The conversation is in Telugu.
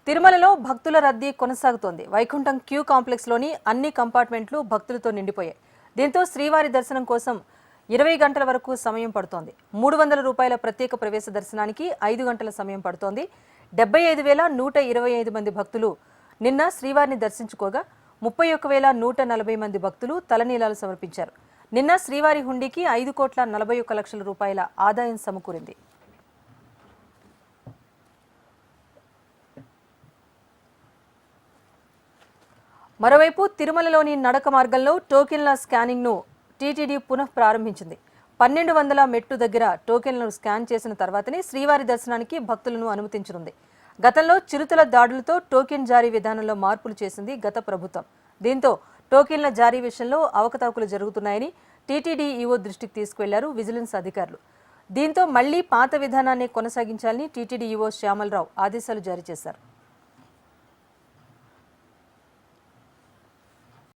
తిరుమలలో భక్తుల రద్దీ కొనసాగుతోంది. వైకుంఠం క్యూ కాంప్లెక్స్లోని అన్ని కంపార్ట్మెంట్లు భక్తులతో నిండిపోయాయి. దీంతో శ్రీవారి దర్శనం కోసం 20 గంటల వరకు సమయం పడుతోంది. 300 రూపాయల ప్రత్యేక ప్రవేశ దర్శనానికి 5 గంటల సమయం పడుతోంది. 75,125 మంది భక్తులు నిన్న శ్రీవారిని దర్శించుకోగా 31,140 మంది భక్తులు తలనీలాలు సమర్పించారు. నిన్న శ్రీవారి హుండీకి 5,41,00,000 రూపాయల ఆదాయం సమకూరింది. మరోవైపు తిరుమలలోని నడక మార్గంలో టోకెన్ల స్కానింగ్ను టీటీడీ పునః ప్రారంభించింది. 1200 మెట్టు దగ్గర టోకెన్లను స్కాన్ చేసిన తర్వాతనే శ్రీవారి దర్శనానికి భక్తులను అనుమతించనుంది. గతంలో చిరుతల దాడులతో టోకెన్ జారీ విధానంలో మార్పులు చేసింది గత ప్రభుత్వం. దీంతో టోకెన్ల జారీ విషయంలో అవకతవకలు జరుగుతున్నాయని టీటీడీ ఈవో దృష్టికి తీసుకువెళ్లారు విజిలెన్స్ అధికారులు. దీంతో మళ్లీ పాత విధానాన్ని కొనసాగించాలని టీటీడీ ఈవో శ్యామలరావు ఆదేశాలు జారీ చేశారు.